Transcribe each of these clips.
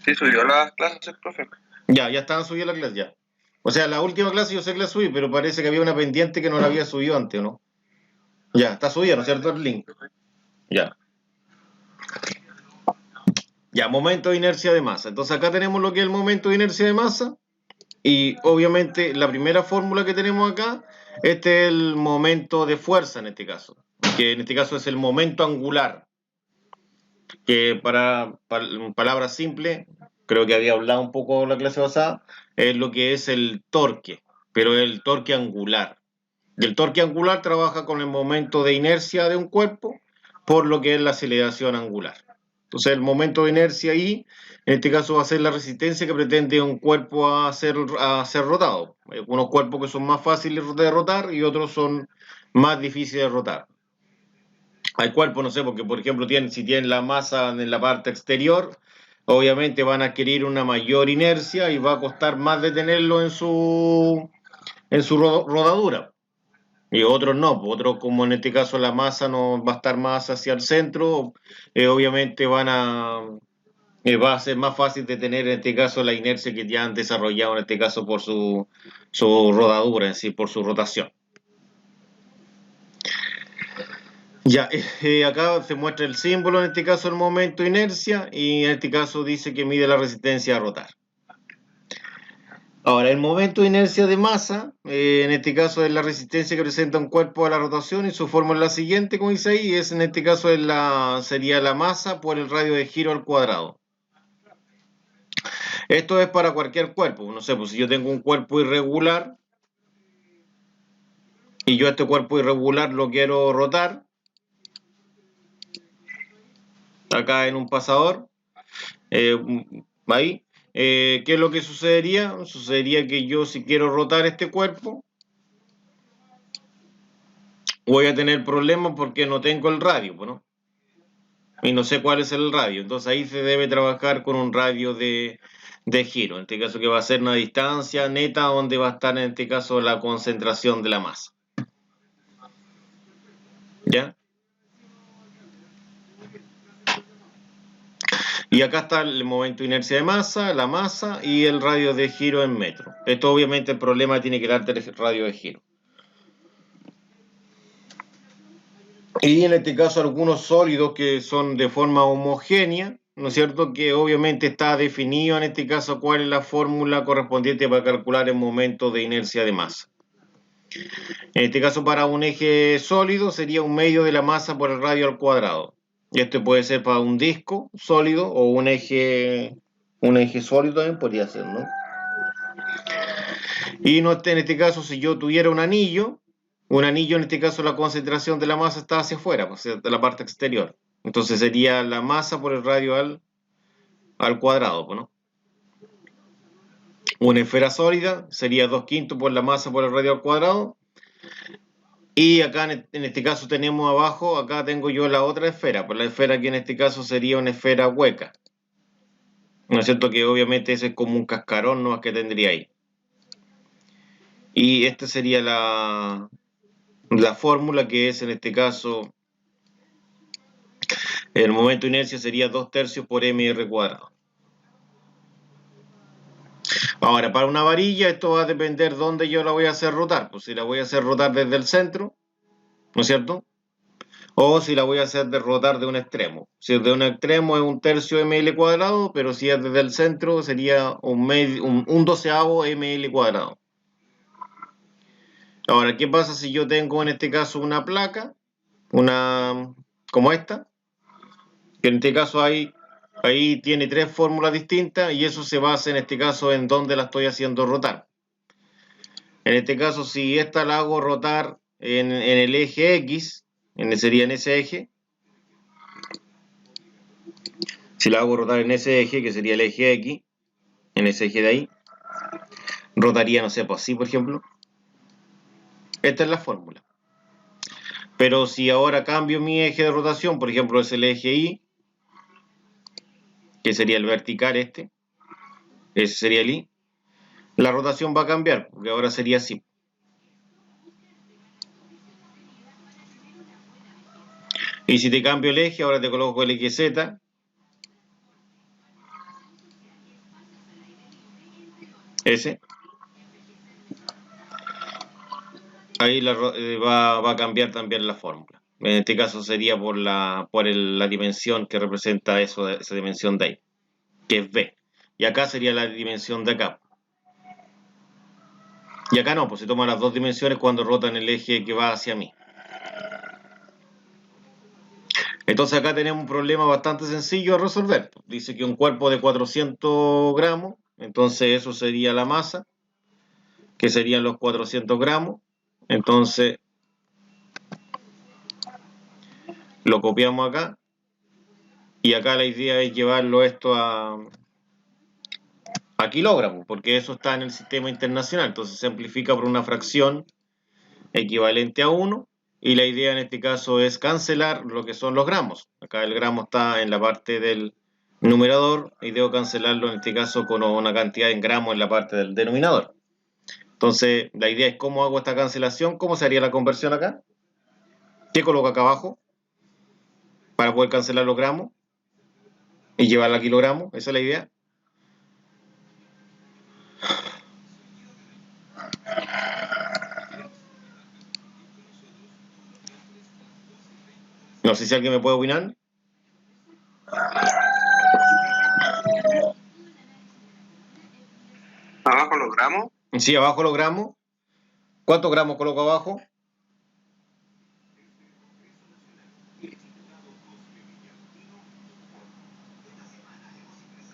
Sí, subió las clases el profe. Ya estaban subidas la clase, ya. O sea, la última clase yo sé que la subí, pero parece que había una pendiente que no la había subido antes, ¿o no? Ya, está subida, ¿no es cierto? El link. Ya. Ya, momento de inercia de masa. Entonces acá tenemos lo que es el momento de inercia de masa. Y obviamente la primera fórmula que tenemos acá, este es el momento de fuerza en este caso. Que en este caso es el momento angular. Que para palabras simples, creo que había hablado un poco la clase pasada, es lo que es el torque, pero el torque angular. Y el torque angular trabaja con el momento de inercia de un cuerpo por lo que es la aceleración angular. Entonces el momento de inercia ahí, en este caso va a ser la resistencia que pretende un cuerpo a ser rotado. Hay unos cuerpos que son más fáciles de rotar y otros son más difíciles de rotar. Hay cuerpos, no sé, porque por ejemplo si tienen la masa en la parte exterior, obviamente van a adquirir una mayor inercia y va a costar más detenerlo en su rodadura. Y otros no, otros como en este caso la masa no va a estar más hacia el centro, obviamente va a ser más fácil de tener en este caso la inercia que ya han desarrollado en este caso por su rodadura en sí, por su rotación. Ya, acá se muestra el símbolo, en este caso el momento de inercia, y en este caso dice que mide la resistencia a rotar. Ahora, el momento de inercia de masa, en este caso es la resistencia que presenta un cuerpo a la rotación y su fórmula es la siguiente, como dice ahí, en este caso sería la masa por el radio de giro al cuadrado. Esto es para cualquier cuerpo, no sé, pues si yo tengo un cuerpo irregular y yo este cuerpo irregular lo quiero rotar, acá en un pasador, eh, ahí, ¿qué es lo que sucedería? Sucedería que yo si quiero rotar este cuerpo, voy a tener problemas porque no tengo el radio, ¿no? Y no sé cuál es el radio. Entonces ahí se debe trabajar con un radio de giro, en este caso que va a ser una distancia neta donde va a estar en este caso la concentración de la masa. ¿Ya? Y acá está el momento de inercia de masa, la masa y el radio de giro en metro. Esto obviamente el problema tiene que darte el radio de giro. Y en este caso algunos sólidos que son de forma homogénea, ¿no es cierto? Que obviamente está definido en este caso cuál es la fórmula correspondiente para calcular el momento de inercia de masa. En este caso para un eje sólido sería un medio de la masa por el radio al cuadrado. Y esto puede ser para un disco sólido o un eje sólido también podría ser, ¿no? Y no, en este caso si yo tuviera un anillo en este caso la concentración de la masa está hacia afuera, pues, de la parte exterior. Entonces sería la masa por el radio al cuadrado, ¿no? Una esfera sólida sería 2/5 por la masa por el radio al cuadrado. Y acá en este caso tenemos abajo, acá tengo yo la otra esfera, pues la esfera que en este caso sería una esfera hueca. ¿No es cierto? Que obviamente ese es como un cascarón nomás que tendría ahí. Y esta sería la fórmula que es en este caso el momento de inercia sería 2/3 por mr cuadrado. Ahora, para una varilla esto va a depender dónde yo la voy a hacer rotar. Pues si la voy a hacer rotar desde el centro, ¿no es cierto? O si la voy a hacer de rotar de un extremo. Si es de un extremo es 1/3 ml cuadrado, pero si es desde el centro sería un doceavo ml cuadrado. Ahora, ¿qué pasa si yo tengo en este caso una placa, como esta? Que en este caso ahí tiene tres fórmulas distintas y eso se basa en este caso en dónde la estoy haciendo rotar. En este caso, si esta la hago rotar en el eje X, sería en ese eje, si la hago rotar en ese eje, que sería el eje X, en ese eje de ahí, rotaría, no sé, pues así, por ejemplo. Esta es la fórmula. Pero si ahora cambio mi eje de rotación, por ejemplo, es el eje Y, que sería el vertical ese sería el Y, la rotación va a cambiar, porque ahora sería así. Y si te cambio el eje, ahora te coloco el eje Z, ese. Ahí va a cambiar también la fórmula. En este caso sería por la dimensión que representa esa dimensión de ahí, que es B. Y acá sería la dimensión de acá. Y acá no, pues se toman las dos dimensiones cuando rotan el eje que va hacia mí. Entonces acá tenemos un problema bastante sencillo a resolver. Dice que un cuerpo de 400 gramos, entonces eso sería la masa, que serían los 400 gramos. Entonces lo copiamos acá. Y acá la idea es llevarlo esto a kilogramos, porque eso está en el sistema internacional. Entonces se amplifica por una fracción equivalente a 1. Y la idea en este caso es cancelar lo que son los gramos. Acá el gramo está en la parte del numerador y debo cancelarlo en este caso con una cantidad en gramos en la parte del denominador. Entonces la idea es cómo hago esta cancelación, cómo se haría la conversión acá. ¿Qué coloco acá abajo? Para poder cancelar los gramos y llevarla a kilogramos, esa es la idea. No sé si alguien me puede opinar. Abajo los gramos. Sí, abajo los gramos. ¿Cuántos gramos coloco abajo?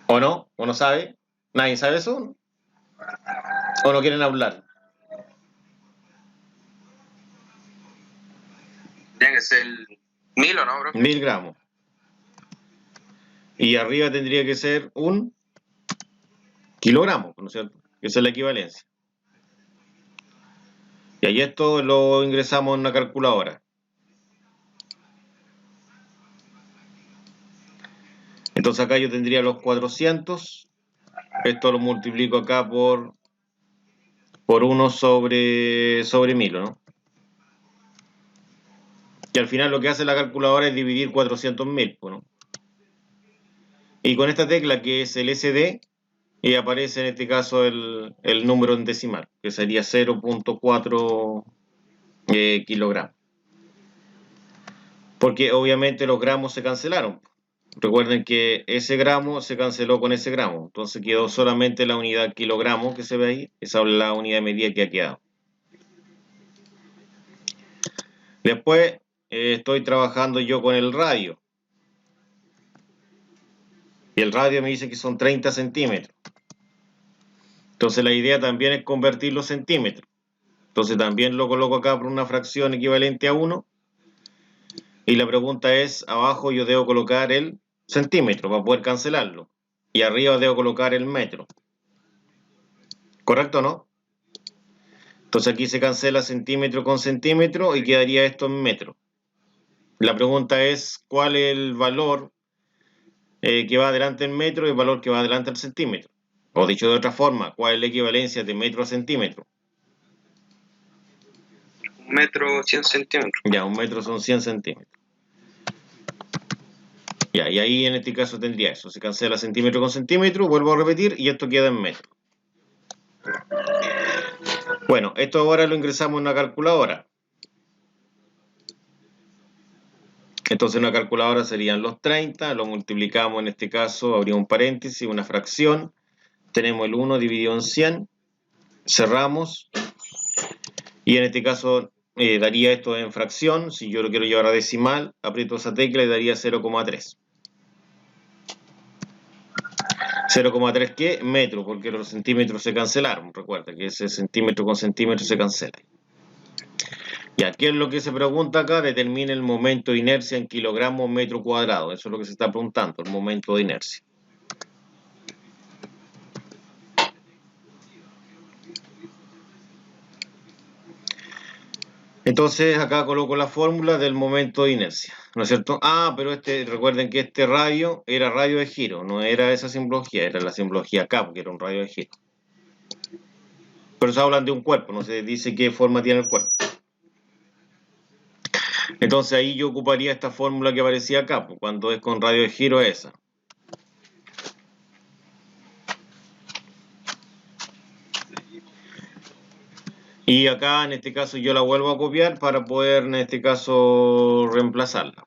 ¿O no? ¿O no sabe? ¿Nadie sabe eso? ¿O no quieren hablar? Tiene que ser 1000 o no, bro. 1000 gramos. Y arriba tendría que ser un kilogramo, ¿no es cierto? Esa es la equivalencia. Y ahí esto lo ingresamos en una calculadora. Entonces acá yo tendría los 400. Esto lo multiplico acá por 1 sobre 1000, ¿no? Y al final lo que hace la calculadora es dividir 400.000, ¿no? Y con esta tecla que es el SD, y aparece en este caso el número en decimal, que sería 0.4 kilogramos. Porque obviamente los gramos se cancelaron. Recuerden que ese gramo se canceló con ese gramo, entonces quedó solamente la unidad kilogramo que se ve ahí, esa es la unidad de medida que ha quedado. Después estoy trabajando yo con el radio. Y el radio me dice que son 30 centímetros. Entonces la idea también es convertir los centímetros. Entonces también lo coloco acá por una fracción equivalente a 1. Y la pregunta es, abajo yo debo colocar el centímetro para poder cancelarlo. Y arriba debo colocar el metro. ¿Correcto o no? Entonces aquí se cancela centímetro con centímetro y quedaría esto en metro. La pregunta es, ¿cuál es el valor que va adelante en metro y el valor que va adelante en centímetro? O dicho de otra forma, ¿cuál es la equivalencia de metro a centímetro? 1 metro 100 centímetros. Ya, 1 metro son 100 centímetros. Ya, y ahí en este caso tendría eso. Se cancela centímetro con centímetro, vuelvo a repetir, y esto queda en metro. Bueno, esto ahora lo ingresamos en una calculadora. Entonces en una calculadora serían los 30, lo multiplicamos en este caso, habría un paréntesis, una fracción. Tenemos el 1 dividido en 100, cerramos, y en este caso daría esto en fracción. Si yo lo quiero llevar a decimal, aprieto esa tecla y daría 0,3. 0,3 ¿qué? Metro, porque los centímetros se cancelaron. Recuerda que ese centímetro con centímetro se cancela. Ya, ¿qué es lo que se pregunta acá? Determina el momento de inercia en kilogramos metro cuadrado. Eso es lo que se está preguntando, el momento de inercia. Entonces acá coloco la fórmula del momento de inercia, ¿no es cierto? Ah, pero recuerden que este radio era radio de giro, no era esa simbología, era la simbología acá, porque era un radio de giro. Pero se hablan de un cuerpo, no se dice qué forma tiene el cuerpo. Entonces ahí yo ocuparía esta fórmula que aparecía acá, pues, cuando es con radio de giro es esa. Y acá en este caso yo la vuelvo a copiar para poder en este caso reemplazarla.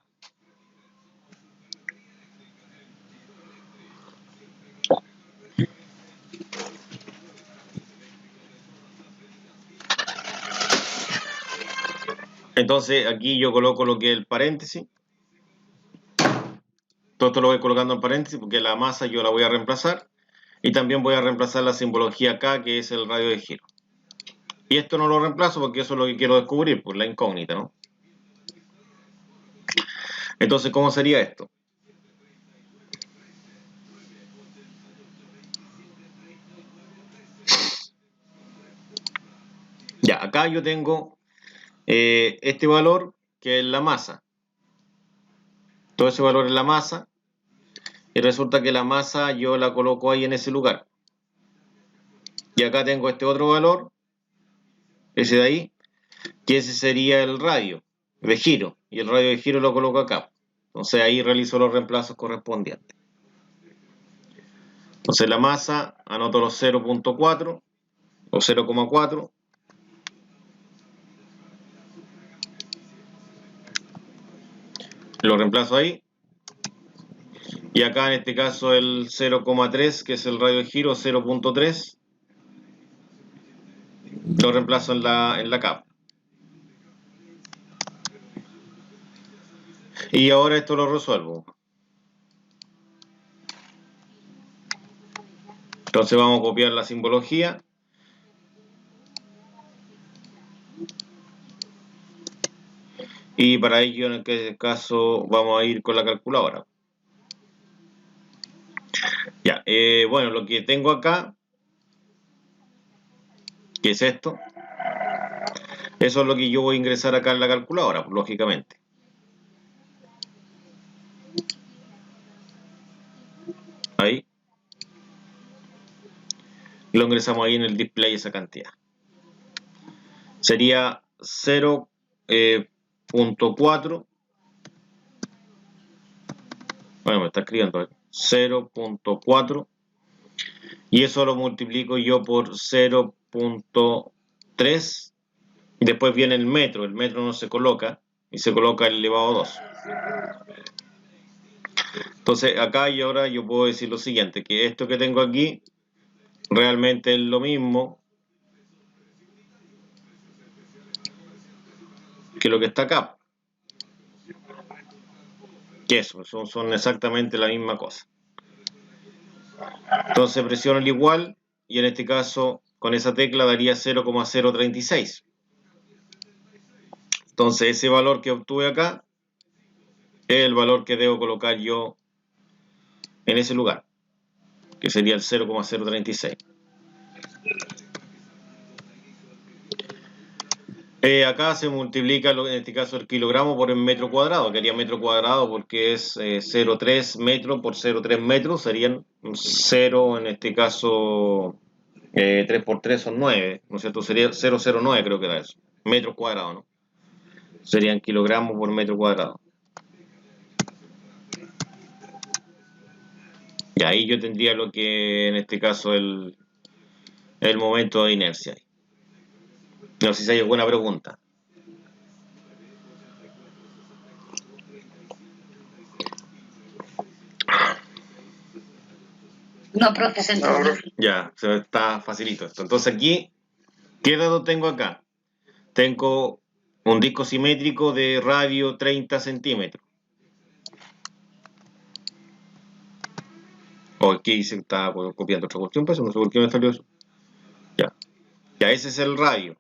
Entonces aquí yo coloco lo que es el paréntesis. Todo esto lo voy colocando en paréntesis porque la masa yo la voy a reemplazar. Y también voy a reemplazar la simbología acá, que es el radio de giro. Y esto no lo reemplazo porque eso es lo que quiero descubrir, pues la incógnita, ¿no? Entonces, ¿cómo sería esto? Ya, acá yo tengo este valor que es la masa. Todo ese valor es la masa. Y resulta que la masa yo la coloco ahí en ese lugar. Y acá tengo este otro valor, ese de ahí, que ese sería el radio de giro. Y el radio de giro lo coloco acá. Entonces ahí realizo los reemplazos correspondientes. Entonces la masa, anoto los 0.4 o 0,4. Lo reemplazo ahí. Y acá en este caso el 0,3, que es el radio de giro, 0.3. Lo reemplazo en la capa. Y ahora esto lo resuelvo. Entonces vamos a copiar la simbología. Y para ello en este caso vamos a ir con la calculadora. Ya, bueno, lo que tengo acá, que es esto, eso es lo que yo voy a ingresar acá en la calculadora, lógicamente. Ahí. Lo ingresamos ahí en el display esa cantidad. Sería 0.4. Bueno, me está escribiendo 0.4 y eso lo multiplico yo por 0.3 y después viene el metro no se coloca y se coloca el elevado a 2. Entonces acá y ahora yo puedo decir lo siguiente, que esto que tengo aquí realmente es lo mismo que lo que está acá, que eso, son exactamente la misma cosa. Entonces presiono el igual y en este caso con esa tecla daría 0,036. Entonces ese valor que obtuve acá es el valor que debo colocar yo en ese lugar, que sería el 0,036. Acá se multiplica, en este caso, el kilogramo por el metro cuadrado, que haría metro cuadrado porque es 0,3 metros por 0,3 metros, serían 0, en este caso, 3 por 3 son 9, ¿no es cierto? Sería 0,09 creo que era eso, metros cuadrados, ¿no? Serían kilogramos por metro cuadrado. Y ahí yo tendría lo que, en este caso, el momento de inercia. No sé si hay alguna pregunta. No, profe, se entendió. Ya, se está facilito esto. Entonces aquí, ¿qué datos tengo acá? Tengo un disco simétrico de radio 30 centímetros. O aquí dice que está copiando otra cuestión, pues no sé por qué me salió eso. Ya. Ya, ese es el radio.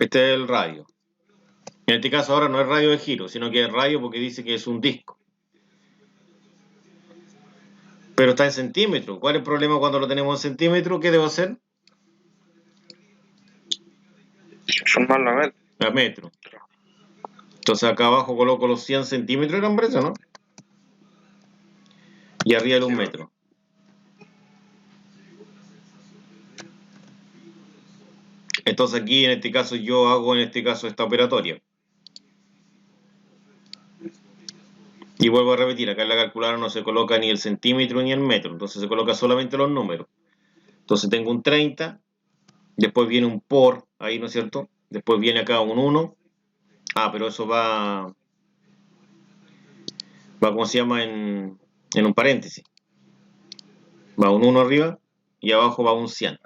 Este es el radio. En este caso ahora no es radio de giro, sino que es radio porque dice que es un disco. Pero está en centímetros. ¿Cuál es el problema cuando lo tenemos en centímetros? ¿Qué debo hacer? Transformarlo a metro. A metro. Entonces acá abajo coloco los 100 centímetros, eran eso, ¿no? Y arriba era un metro. Entonces aquí en este caso yo hago en este caso esta operatoria. Y vuelvo a repetir, acá en la calculadora no se coloca ni el centímetro ni el metro, entonces se coloca solamente los números. Entonces tengo un 30, después viene un por, ahí, ¿no es cierto? Después viene acá un 1. Ah, pero eso va ¿cómo se llama? En un paréntesis. Va un 1 arriba y abajo va un 100.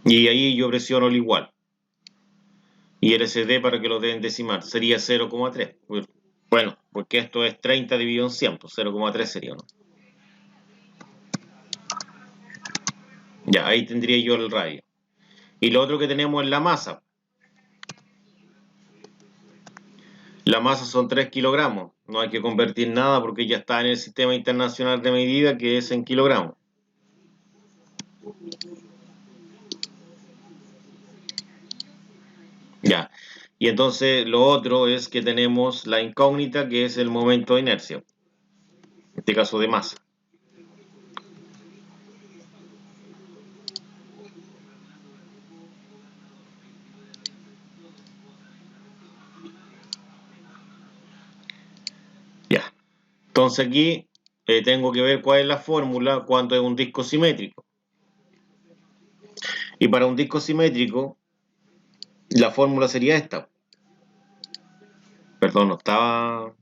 Y ahí yo presiono el igual. Y LCD para que lo den decimal sería 0,3. Bueno, porque esto es 30 dividido en 100, pues 0,3 sería, ¿no? Ya, ahí tendría yo el radio. Y lo otro que tenemos es la masa. La masa son 3 kilogramos. No hay que convertir nada porque ya está en el sistema internacional de medida que es en kilogramos. Ya. Y entonces lo otro es que tenemos la incógnita que es el momento de inercia. En este caso de masa. Ya. Entonces aquí tengo que ver cuál es la fórmula cuando es un disco simétrico. Y para un disco simétrico, la fórmula sería esta. Perdón, no estaba...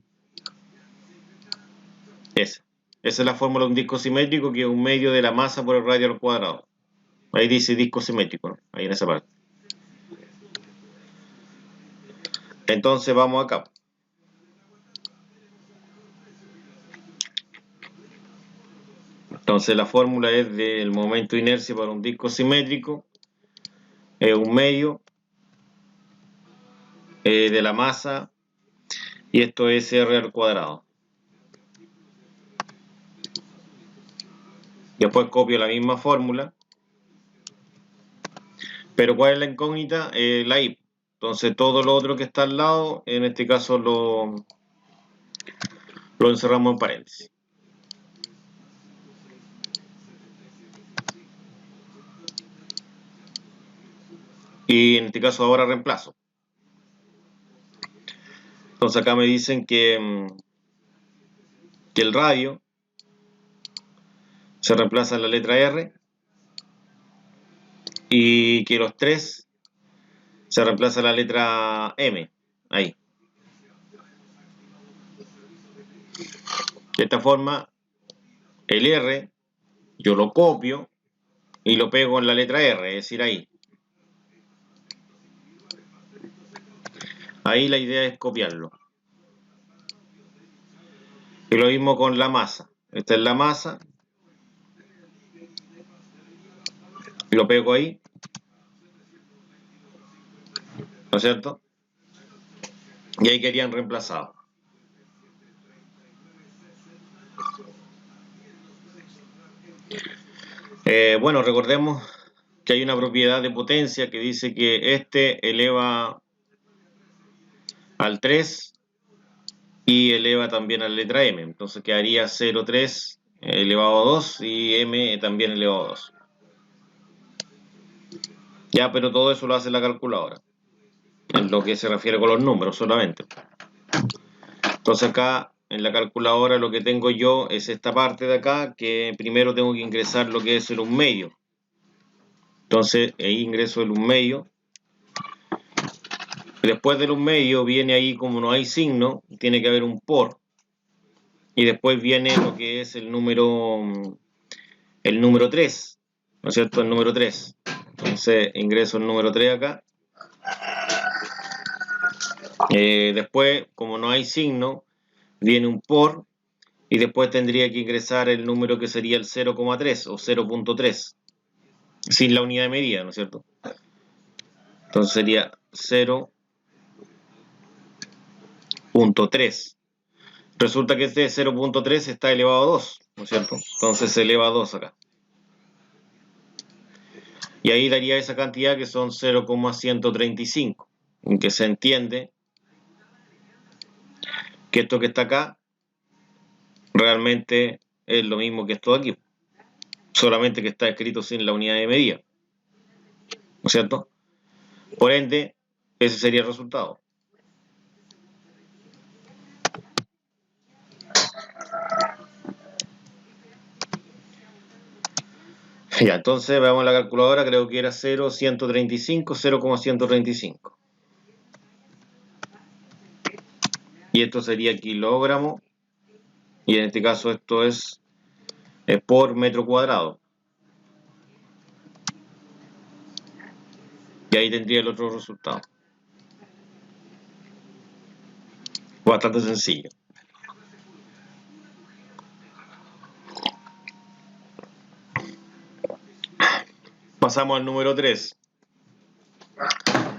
Esa. Esa es la fórmula de un disco simétrico, que es un medio de la masa por el radio al cuadrado. Ahí dice disco simétrico, ¿no? Ahí en esa parte. Entonces vamos acá. Entonces la fórmula es del momento de inercia para un disco simétrico. Es un medio de la masa. Y esto es R al cuadrado. Después copio la misma fórmula. Pero ¿cuál es la incógnita? La I. Entonces todo lo otro que está al lado, en este caso lo encerramos en paréntesis. Y en este caso ahora reemplazo. Entonces acá me dicen que el radio se reemplaza en la letra R y que los 3 se reemplaza en la letra M. Ahí. De esta forma, el R yo lo copio y lo pego en la letra R, es decir, ahí. Ahí la idea es copiarlo. Y lo mismo con la masa. Esta es la masa. Y lo pego ahí. ¿No es cierto? Y ahí querían reemplazado. Bueno, recordemos que hay una propiedad de potencia que dice que este eleva al 3 y eleva también a la letra m. Entonces quedaría 0,3 elevado a 2 y m también elevado a 2. Ya, pero todo eso lo hace la calculadora, en lo que se refiere con los números solamente. Entonces acá en la calculadora lo que tengo yo es esta parte de acá, que primero tengo que ingresar lo que es el 1 medio. Entonces ahí ingreso el 1 medio. Después del 1 medio viene ahí, como no hay signo, tiene que haber un por. Y después viene lo que es el número 3, ¿no es cierto? El número 3. Entonces ingreso el número 3 acá. Después, como no hay signo, viene un por. Y después tendría que ingresar el número que sería el 0,3 o 0,3. Sin la unidad de medida, ¿no es cierto? Entonces sería 0,3. Resulta que este 0,3 está elevado a 2, ¿no es cierto? Entonces se eleva a 2 acá. Y ahí daría esa cantidad que son 0,135, en que se entiende que esto que está acá realmente es lo mismo que esto de aquí, solamente que está escrito sin la unidad de medida, ¿no es cierto? Por ende, ese sería el resultado. Ya, entonces veamos la calculadora, creo que era 0,135, 0,135. Y esto sería kilogramo, y en este caso esto es por metro cuadrado. Y ahí tendría el otro resultado. Bastante sencillo. Pasamos al número 3.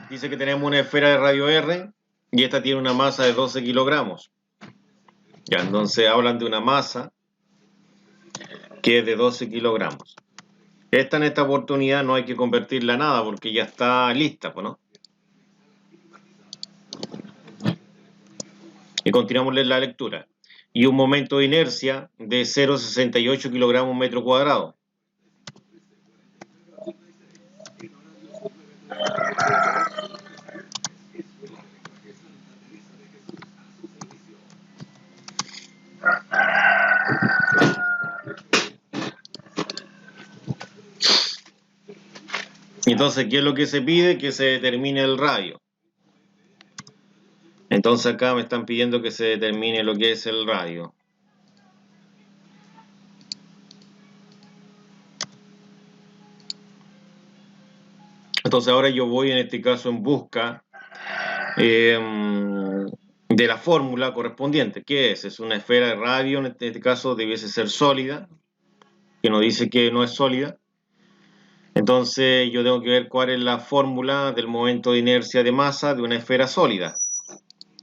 Dice que tenemos una esfera de radio R y esta tiene una masa de 12 kilogramos. Ya, entonces hablan de una masa que es de 12 kilogramos. Esta en esta oportunidad no hay que convertirla a nada porque ya está lista, ¿no? Y continuamos la lectura. Y un momento de inercia de 0,68 kilogramos metro cuadrado. Entonces, ¿qué es lo que se pide? Que se determine el radio. Entonces acá me están pidiendo que se determine lo que es el radio. Entonces ahora yo voy en este caso en busca de la fórmula correspondiente. ¿Qué es? Es una esfera de radio, en este caso debiese ser sólida, que nos dice que no es sólida. Entonces yo tengo que ver cuál es la fórmula del momento de inercia de masa de una esfera sólida.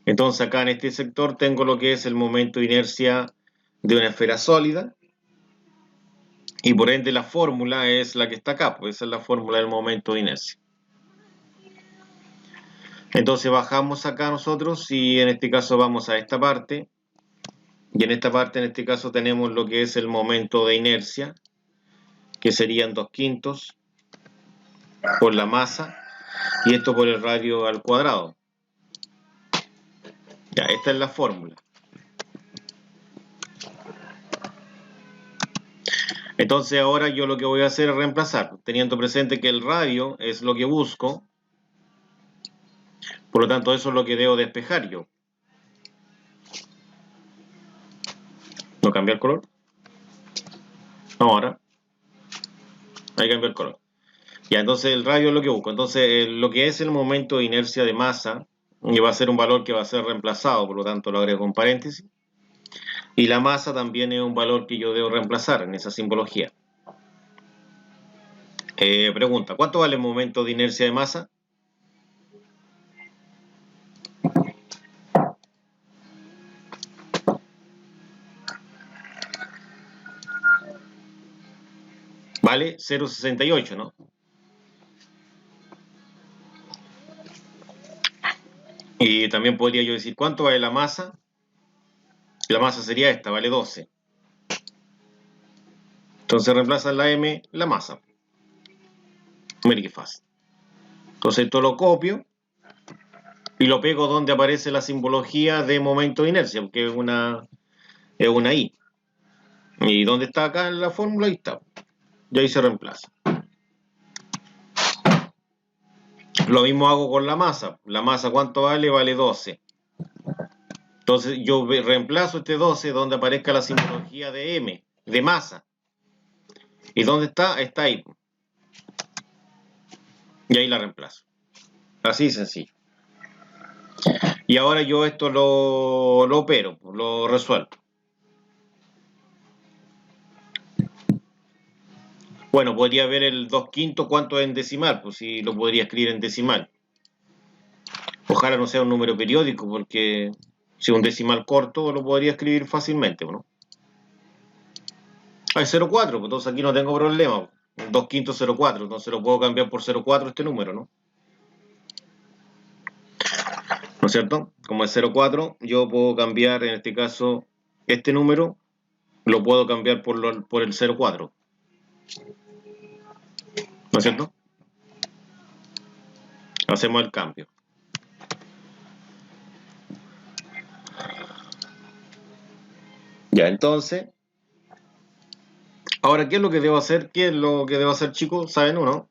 Entonces acá en este sector tengo lo que es el momento de inercia de una esfera sólida. Y por ende la fórmula es la que está acá, pues esa es la fórmula del momento de inercia. Entonces bajamos acá nosotros y en este caso vamos a esta parte. Y en esta parte, en este caso, tenemos lo que es el momento de inercia, que serían 2/5 por la masa, y esto por el radio al cuadrado. Ya, esta es la fórmula. Entonces ahora yo lo que voy a hacer es reemplazar, teniendo presente que el radio es lo que busco, por lo tanto eso es lo que debo despejar yo. ¿No cambia el color? No, ahora. Ahí cambia el color. Ya, entonces el radio es lo que busco. Entonces lo que es el momento de inercia de masa, y va a ser un valor que va a ser reemplazado, por lo tanto lo agrego en paréntesis. Y la masa también es un valor que yo debo reemplazar en esa simbología. Pregunta, ¿cuánto vale el momento de inercia de masa? Vale 0,68, ¿no? Y también podría yo decir, ¿cuánto vale la masa? La masa sería esta, vale 12. Entonces reemplaza la M, la masa. Mira qué fácil. Entonces esto lo copio y lo pego donde aparece la simbología de momento de inercia, porque es una I. ¿Y dónde está acá en la fórmula? Ahí está. Y ahí se reemplaza. Lo mismo hago con la masa. La masa, ¿cuánto vale? Vale 12. Entonces yo reemplazo este 12 donde aparezca la simbología de M, de masa. ¿Y dónde está? Está ahí. Y ahí la reemplazo. Así sencillo. Y ahora yo esto lo opero, lo resuelvo. Bueno, podría ver el 2/5 cuánto es en decimal, pues si lo podría escribir en decimal. Ojalá no sea un número periódico, porque si es un decimal corto lo podría escribir fácilmente, ¿no? Ah, es 0,4, pues entonces aquí no tengo problema. 2/5 0,4, entonces lo puedo cambiar por 0,4 este número, ¿no? ¿No es cierto? Como es 0,4, yo puedo cambiar, en este caso, este número, lo puedo cambiar por el 0,4. ¿No es cierto? Hacemos el cambio. Ya, entonces, Ahora, ¿qué es lo que debo hacer? ¿Qué es lo que debo hacer, chicos? ¿Saben o no?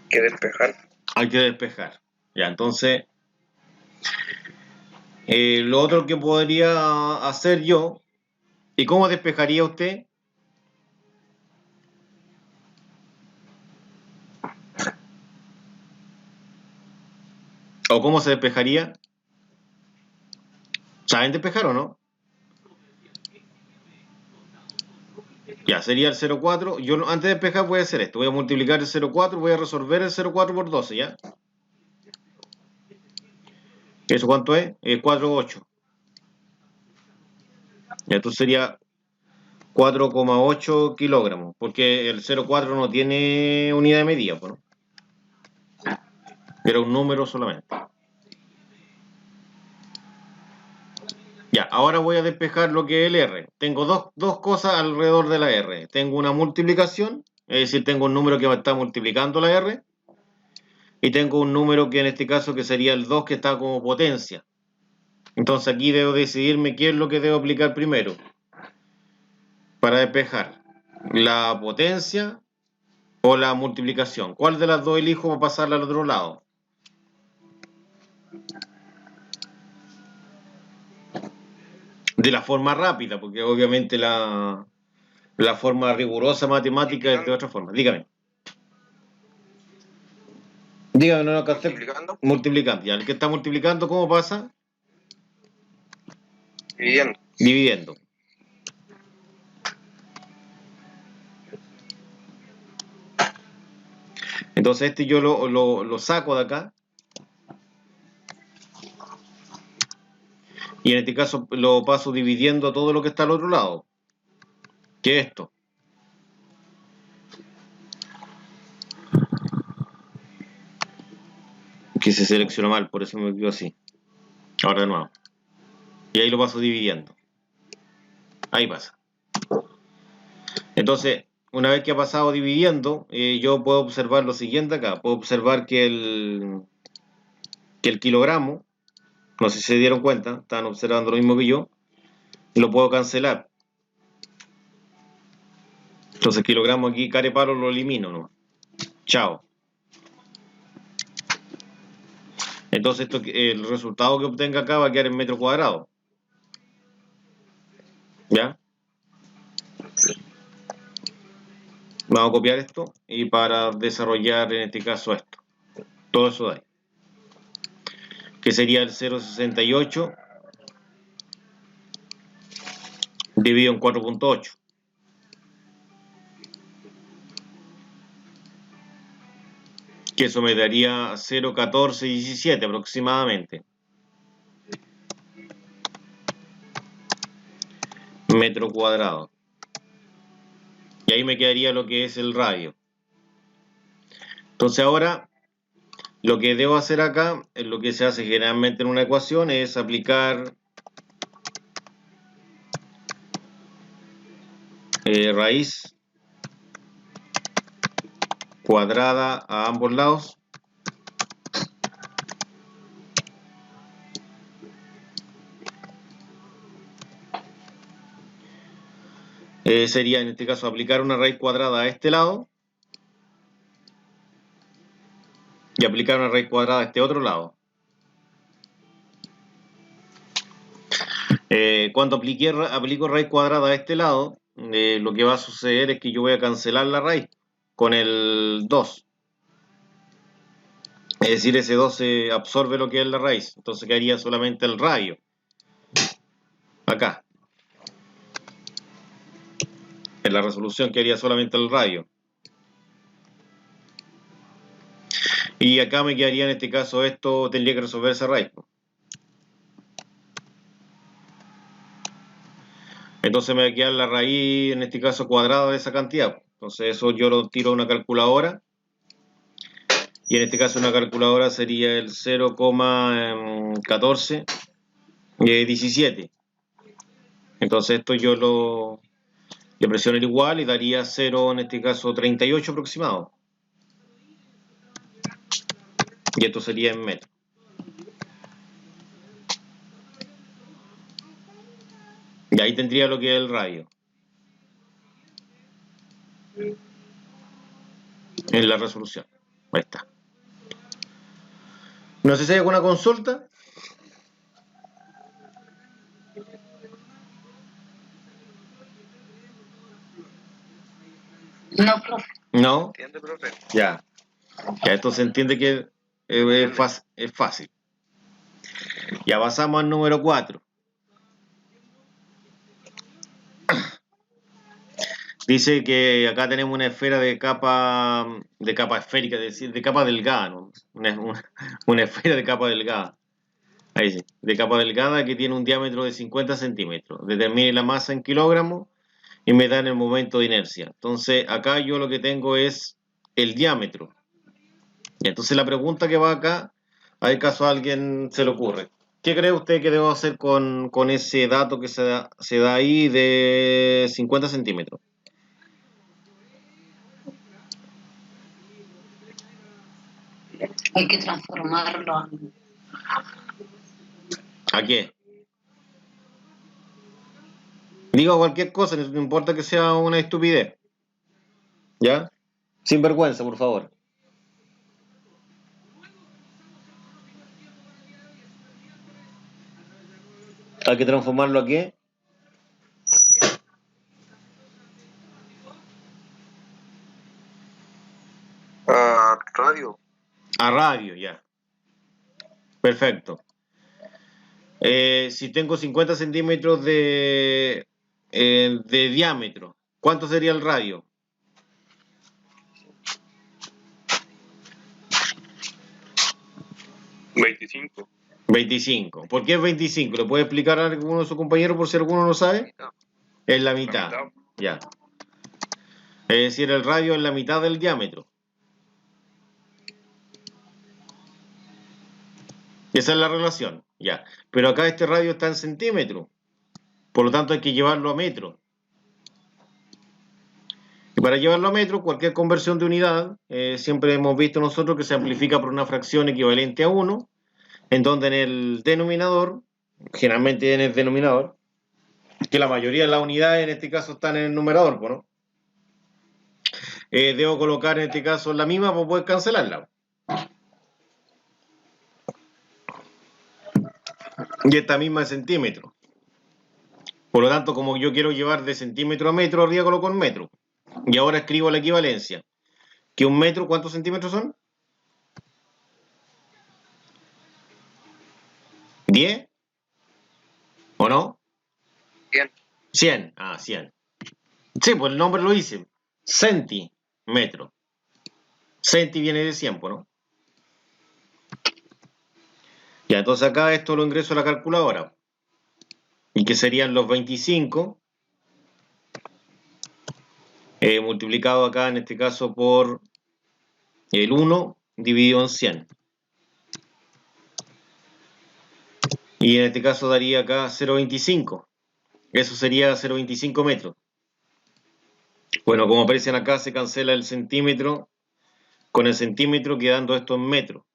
Que despejar. Hay que despejar. Ya, entonces, lo otro que podría hacer yo, ¿y cómo despejaría usted? ¿O cómo se despejaría? ¿Saben despejar o no? Ya, sería el 0,4. Yo antes de despejar voy a hacer esto. Voy a multiplicar el 0,4, voy a resolver el 0,4 por 12, ¿ya? ¿Eso cuánto es? 4,8. Ya, esto sería 4,8 kilogramos, porque el 0,4 no tiene unidad de medida, pues, ¿no? Era un número solamente. Ya, ahora voy a despejar lo que es el R. Tengo dos cosas alrededor de la R. Tengo una multiplicación, es decir, tengo un número que me está multiplicando la R, y tengo un número que en este caso que sería el 2 que está como potencia. Entonces aquí debo decidirme qué es lo que debo aplicar primero para despejar, la potencia o la multiplicación. ¿Cuál de las dos elijo para pasarla al otro lado? De la forma rápida, porque obviamente la forma rigurosa matemática es de otra forma. Dígame. Dígame, no lo alcancé. Multiplicando. Multiplicando. Ya, el que está multiplicando, ¿cómo pasa? Dividiendo. Dividiendo. Entonces este yo lo saco de acá. Y en este caso lo paso dividiendo todo lo que está al otro lado. ¿Qué es esto? Que se selecciona mal, por eso me quedo así. Ahora de nuevo. Y ahí lo paso dividiendo. Ahí pasa. Entonces, una vez que ha pasado dividiendo, yo puedo observar lo siguiente acá. Puedo observar que el kilogramo, no sé si se dieron cuenta, están observando lo mismo que yo, lo puedo cancelar. Entonces, kilogramo aquí, carepalo, lo elimino, ¿no? Chao. Entonces, el resultado que obtenga acá va a quedar en metro cuadrado. ¿Ya? Vamos a copiar esto y para desarrollar en este caso esto. Todo eso de ahí. Que sería el 0,68 dividido en 4,8. Que eso me daría 0,1417 aproximadamente. Metro cuadrado. Y ahí me quedaría lo que es el radio. Entonces ahora lo que debo hacer acá, es lo que se hace generalmente en una ecuación, es aplicar raíz cuadrada a ambos lados. Sería en este caso aplicar una raíz cuadrada a este lado y aplicar una raíz cuadrada a este otro lado. Cuando aplico raíz cuadrada a este lado, lo que va a suceder es que yo voy a cancelar la raíz con el 2. Es decir, ese 2 se absorbe lo que es la raíz. Entonces quedaría solamente el radio. Acá. En la resolución quedaría solamente el radio. Y acá me quedaría en este caso esto, tendría que resolver esa raíz. Entonces me va a quedar la raíz, en este caso cuadrada de esa cantidad. Entonces eso yo lo tiro a una calculadora. Y en este caso una calculadora sería el 0,1417. Entonces esto yo le presiono el igual y daría 0, en este caso 38 aproximado. Y esto sería en metros. Y ahí tendría lo que es el radio. En la resolución. Ahí está. No sé si hay alguna consulta. No, profe. No. ¿Entiende, profe? Ya. Ya esto se entiende que es fácil. Ya pasamos al número 4. Dice que acá tenemos una esfera de capa esférica, es decir, de capa delgada, ¿no? Una esfera de capa delgada. Ahí sí, de capa delgada que tiene un diámetro de 50 centímetros. Determine la masa en kilogramos y me dan el momento de inercia. Entonces, acá yo lo que tengo es el diámetro. Y entonces la pregunta que va acá, a ver caso a alguien se le ocurre. ¿Qué cree usted que debo hacer con ese dato que se da ahí de 50 centímetros? Hay que transformarlo. ¿A qué? Diga cualquier cosa, no importa que sea una estupidez. ¿Ya? Sin vergüenza, por favor. ¿Hay que transformarlo a qué? Radio. A radio, ya. Perfecto. Si tengo 50 centímetros de diámetro, ¿cuánto sería el radio? 25. 25. ¿Por qué es 25? ¿Lo puede explicar a alguno de sus compañeros por si alguno no sabe? Es la mitad. Ya. Es decir, el radio es la mitad del diámetro. Esa es la relación. Ya. Pero acá este radio está en centímetros. Por lo tanto hay que llevarlo a metro. Y para llevarlo a metro, cualquier conversión de unidad, siempre hemos visto nosotros que se amplifica por una fracción equivalente a 1, en donde en el denominador, generalmente en el denominador, que la mayoría de las unidades en este caso están en el numerador, ¿no? Debo colocar en este caso la misma para poder cancelarla. Y esta misma es centímetro. Por lo tanto, como yo quiero llevar de centímetro a metro, arriba coloco en metro. Y ahora escribo la equivalencia. Que un metro, ¿cuántos centímetros son? ¿10? ¿O no? 100. 100. Ah, 100. Sí, pues el nombre lo dice. Centímetro. Centi viene de 100, ¿no? Ya, entonces acá esto lo ingreso a la calculadora. Y que serían los 25 multiplicado acá en este caso por el 1 dividido en 100. Y en este caso daría acá 0,25. Eso sería 0,25 metros. Bueno, como aparecen acá, se cancela el centímetro con el centímetro, quedando esto en metro.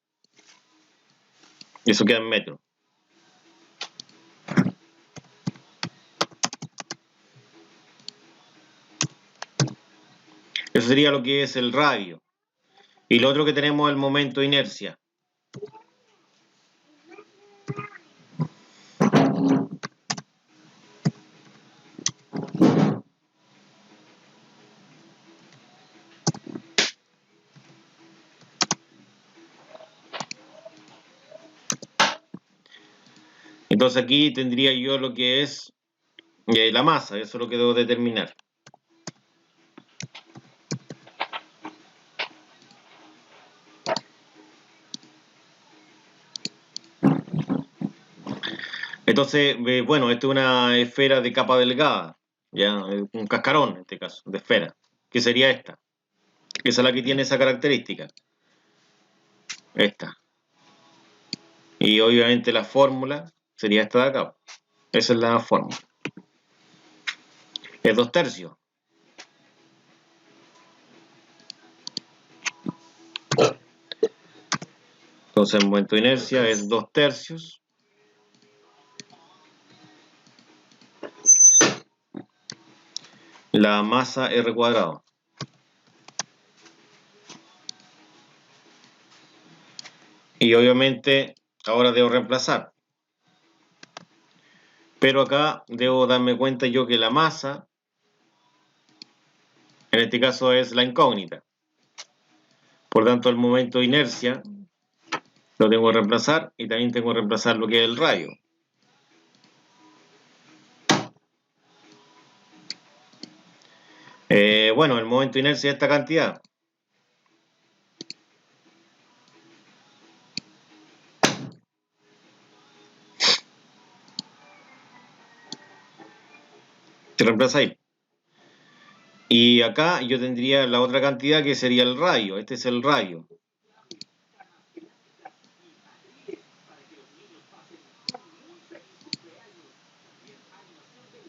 Eso queda en metro. Eso sería lo que es el radio. Y lo otro que tenemos es el momento de inercia. Entonces aquí tendría yo lo que es la masa, eso es lo que debo determinar. Entonces, bueno, esto es una esfera de capa delgada, ya, un cascarón en este caso, de esfera, que sería esta. Esa es la que tiene esa característica. Esta. Y obviamente la fórmula sería esta de acá. Esa es la fórmula. Es 2/3. Entonces el momento de inercia es 2/3 la masa R cuadrado. Y obviamente ahora debo reemplazar. Pero acá debo darme cuenta yo que la masa, en este caso, es la incógnita. Por tanto, el momento de inercia lo tengo que reemplazar y también tengo que reemplazar lo que es el radio. Bueno, el momento de inercia es esta cantidad. Se reemplaza ahí. Y acá yo tendría la otra cantidad que sería el radio. Este es el radio.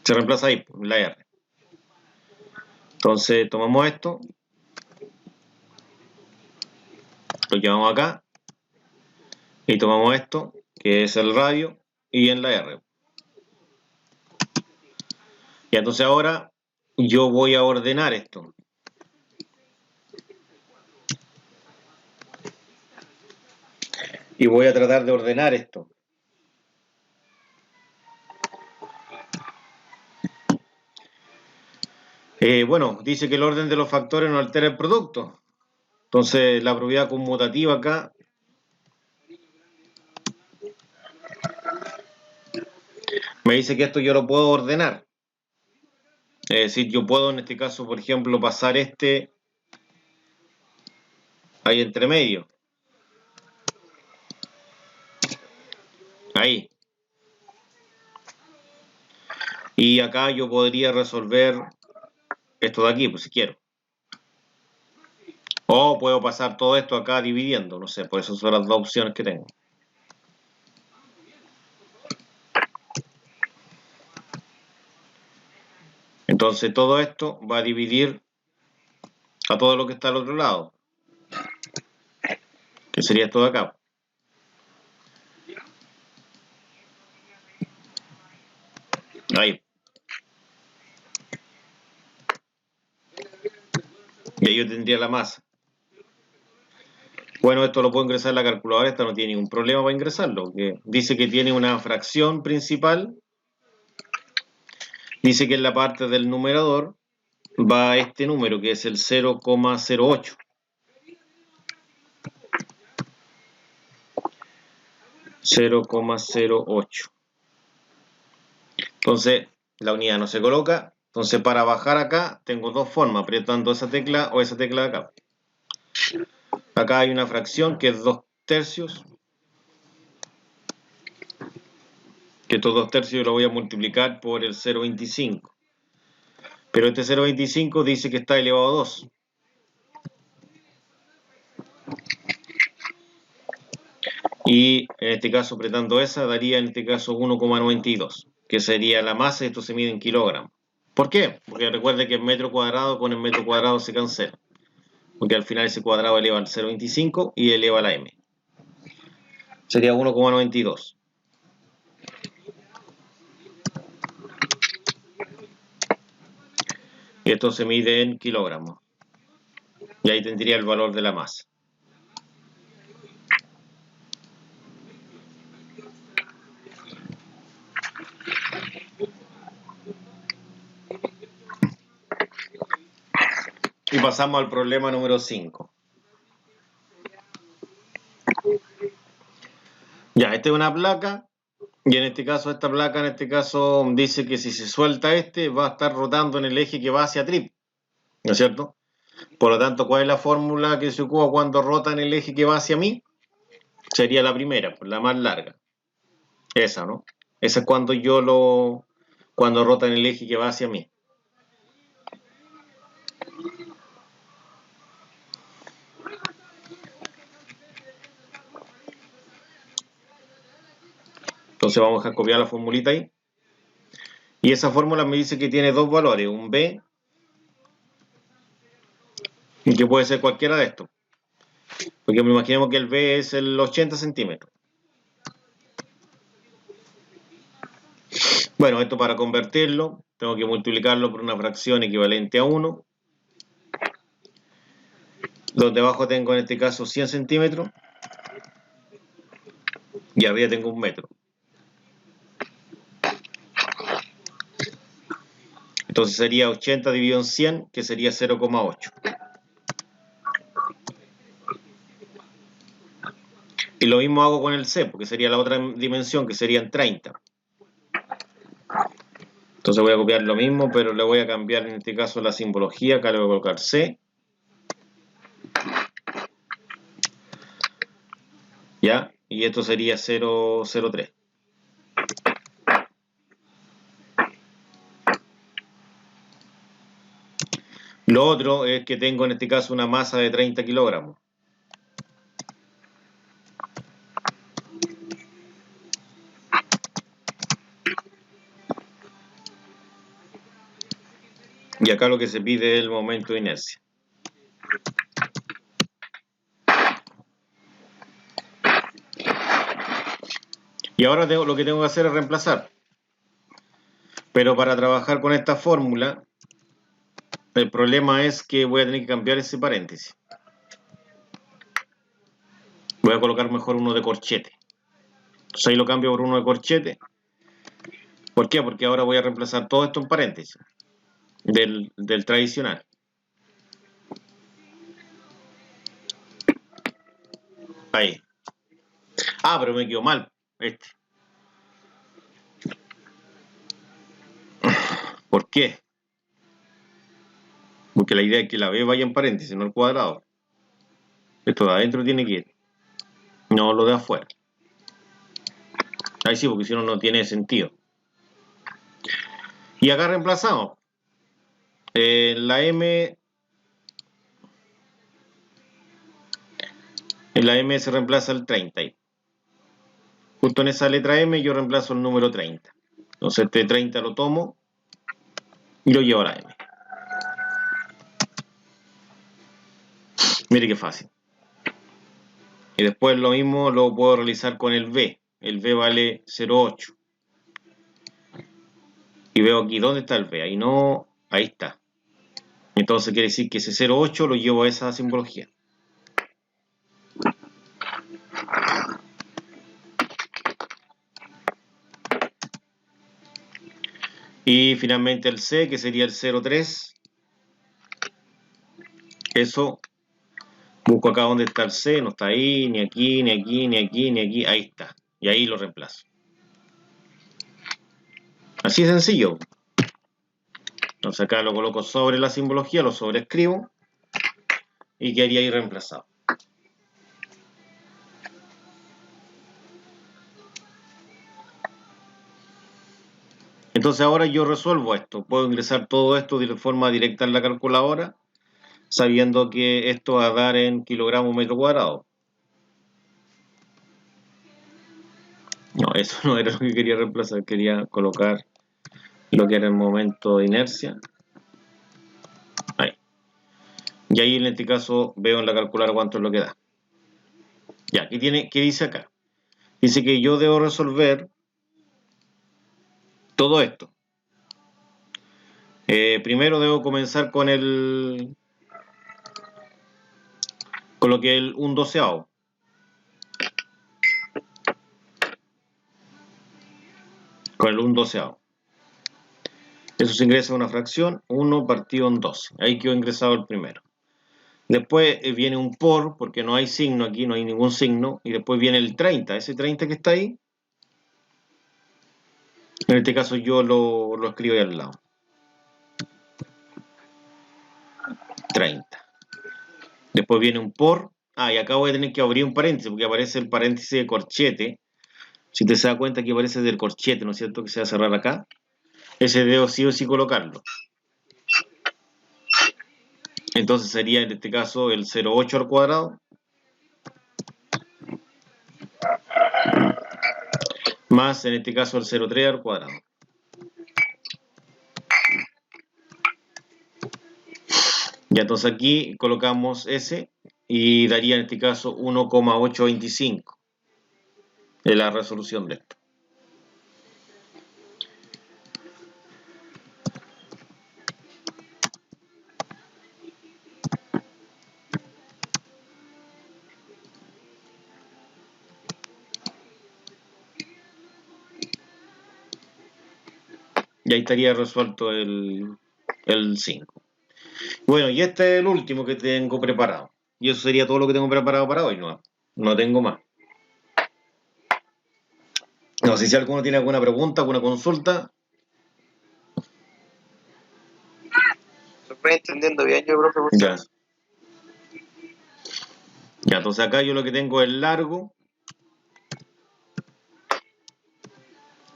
Se reemplaza ahí, la R. Entonces tomamos esto, lo llevamos acá y tomamos esto, que es el radio, y en la R. Y entonces ahora yo voy a ordenar esto. Y voy a tratar de ordenar esto. Bueno, dice que el orden de los factores no altera el producto. Entonces la propiedad conmutativa acá me dice que esto yo lo puedo ordenar. Es decir, yo puedo en este caso, por ejemplo, pasar este ahí entre medio. Ahí. Y acá yo podría resolver esto de aquí, pues si quiero. O puedo pasar todo esto acá dividiendo, no sé, por eso son las dos opciones que tengo. Entonces todo esto va a dividir a todo lo que está al otro lado, que sería esto de acá. Ahí. Y ahí yo tendría la masa. Bueno, esto lo puedo ingresar en la calculadora, esta no tiene ningún problema para ingresarlo, que dice que tiene una fracción principal, dice que en la parte del numerador va este número, que es el 0,08. 0,08. Entonces, la unidad no se coloca. Entonces, para bajar acá, tengo dos formas, apretando esa tecla o esa tecla de acá. Acá hay una fracción que es 2/3. Que estos 2/3 lo voy a multiplicar por el 0,25. Pero este 0,25 dice que está elevado a 2. Y en este caso, apretando esa, daría en este caso 1,92, que sería la masa, y esto se mide en kilogramos. ¿Por qué? Porque recuerde que el metro cuadrado con el metro cuadrado se cancela. Porque al final ese cuadrado eleva al 0,25 y eleva a la m. Sería 1,92. Y esto se mide en kilogramos. Y ahí tendría el valor de la masa. Y pasamos al problema número 5. Ya, esta es una placa. Y en este caso, esta placa, en este caso, dice que si se suelta va a estar rotando en el eje que va hacia trip. ¿No es cierto? Por lo tanto, ¿cuál es la fórmula que se ocupa cuando rota en el eje que va hacia mí? Sería la primera, pues la más larga. Esa, ¿no? Esa es cuando cuando rota en el eje que va hacia mí. Entonces vamos a copiar la formulita ahí. Y esa fórmula me dice que tiene dos valores, un B, y que puede ser cualquiera de estos. Porque me imaginemos que el B es el 80 centímetros. Bueno, esto para convertirlo, tengo que multiplicarlo por una fracción equivalente a 1. Donde abajo tengo en este caso 100 centímetros. Y arriba tengo 1 metro. Entonces sería 80 dividido en 100, que sería 0,8. Y lo mismo hago con el C, porque sería la otra dimensión, que serían 30. Entonces voy a copiar lo mismo, pero le voy a cambiar en este caso la simbología. Acá le voy a colocar C. ¿Ya? Y esto sería 0,03. Lo otro es que tengo en este caso una masa de 30 kilogramos. Y acá lo que se pide es el momento de inercia. Y ahora lo que tengo que hacer es reemplazar. Pero para trabajar con esta fórmula, el problema es que voy a tener que cambiar ese paréntesis. Voy a colocar mejor uno de corchete. Entonces ahí lo cambio por uno de corchete. ¿Por qué? Porque ahora voy a reemplazar todo esto en paréntesis del tradicional. Ahí. Ah, pero me quedó mal este. ¿Por qué? Porque la idea es que la B vaya en paréntesis, no al cuadrado. Esto de adentro tiene que ir. No lo de afuera. Ahí sí, porque si no, no tiene sentido. Y acá reemplazamos. La M. En la M se reemplaza el 30. Justo en esa letra M yo reemplazo el número 30. Entonces este 30 lo tomo y lo llevo a la M. Mire qué fácil. Y después lo mismo lo puedo realizar con el B. El B vale 0,8. Y veo aquí, ¿dónde está el B? Ahí no, ahí está. Entonces quiere decir que ese 0,8 lo llevo a esa simbología. Y finalmente el C, que sería el 0,3. Eso, busco acá donde está el C, no está ahí, ni aquí, ni aquí, ni aquí, ni aquí, ahí está. Y ahí lo reemplazo. Así de sencillo. Entonces acá lo coloco sobre la simbología, lo sobrescribo y quedaría ahí reemplazado. Entonces ahora yo resuelvo esto. Puedo ingresar todo esto de forma directa en la calculadora, sabiendo que esto va a dar en kilogramos metro cuadrado. No, eso no era lo que quería reemplazar, quería colocar lo que era el momento de inercia. Ahí. Y ahí en este caso veo en la calculadora cuánto es lo que da. Ya, ¿qué dice acá? Dice que yo debo resolver todo esto. Primero debo comenzar con lo que es el 1/12. Con el 1/12. Eso se ingresa a una fracción, 1 partido en 12. Ahí quedó ingresado el primero. Después viene un por, porque no hay signo aquí, no hay ningún signo. Y después viene el 30, ese 30 que está ahí. En este caso yo lo escribo ahí al lado. 30. Después viene un por. Ah, y acá voy a tener que abrir un paréntesis, porque aparece el paréntesis de corchete. Si te das cuenta que aparece del corchete, ¿no es cierto? Que se va a cerrar acá. Ese debo sí o sí colocarlo. Entonces sería en este caso el 0,8 al cuadrado. Más en este caso el 0,3 al cuadrado. Ya, entonces aquí colocamos ese y daría en este caso 1,825 de la resolución de esto. Y ahí estaría resuelto el 5. Bueno, y este es el último que tengo preparado. Y eso sería todo lo que tengo preparado para hoy. No tengo más. No sé si alguno tiene alguna pregunta, alguna consulta. ¿Se fue entendiendo bien yo, profe? Por Ya. favor? Ya, entonces acá yo lo que tengo es el largo,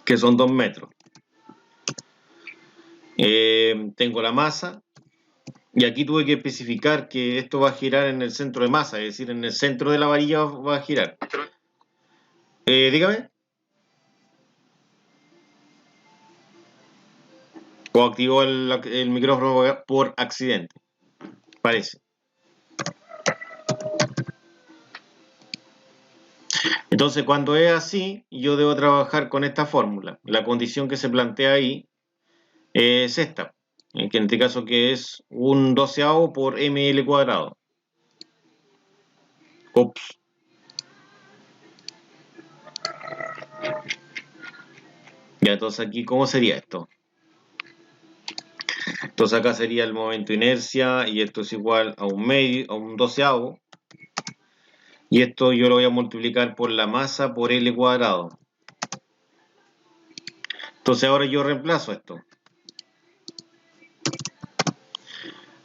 que son 2 metros. Tengo la masa, y aquí tuve que especificar que esto va a girar en el centro de masa, es decir, en el centro de la varilla va a girar. Dígame. O activó el micrófono por accidente. Parece. Entonces, cuando es así, yo debo trabajar con esta fórmula. La condición que se plantea ahí es esta, que en este caso que es un 12avo por ml cuadrado. Ups. Ya, entonces aquí, ¿cómo sería esto? Entonces acá sería el momento de inercia y esto es igual a un 12avo. Y esto yo lo voy a multiplicar por la masa por L cuadrado. Entonces ahora yo reemplazo esto.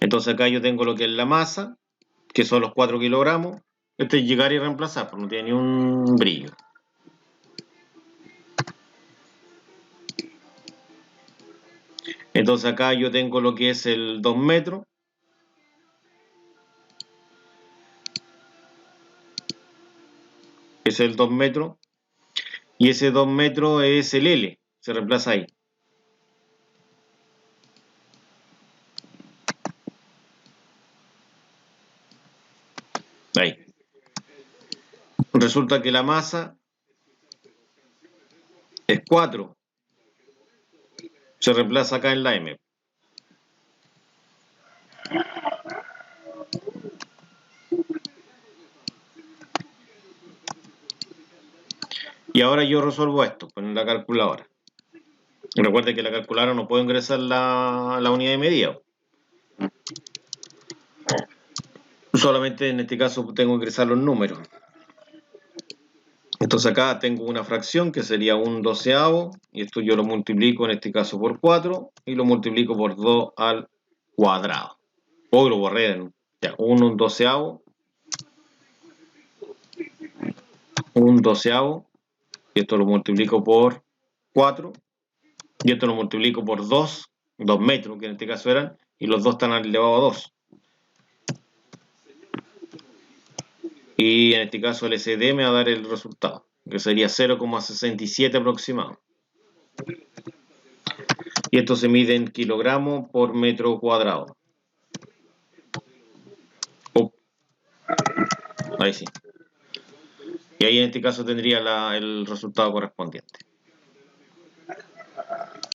Entonces acá yo tengo lo que es la masa, que son los 4 kilogramos. Este es llegar y reemplazar, pues no tiene ni un brillo. Entonces acá yo tengo lo que es el 2 metros. Es el 2 metros. Y ese 2 metros es el L. Se reemplaza ahí. Ahí. Resulta que la masa es 4. Se reemplaza acá en la M. Y ahora yo resuelvo esto con la calculadora. Recuerde que la calculadora no puedo ingresar la unidad de medida. Solamente en este caso tengo que ingresar los números. Entonces acá tengo una fracción que sería un 12avo, y esto yo lo multiplico en este caso por 4 y lo multiplico por 2 al cuadrado. O lo borré, ¿no? Ya, un 12avo, y esto lo multiplico por 4, y esto lo multiplico por 2 metros, que en este caso eran, y los dos están elevado a 2. Y en este caso el SD me va a dar el resultado, que sería 0,67 aproximado. Y esto se mide en kilogramos por metro cuadrado. Ahí sí. Y ahí en este caso tendría el resultado correspondiente.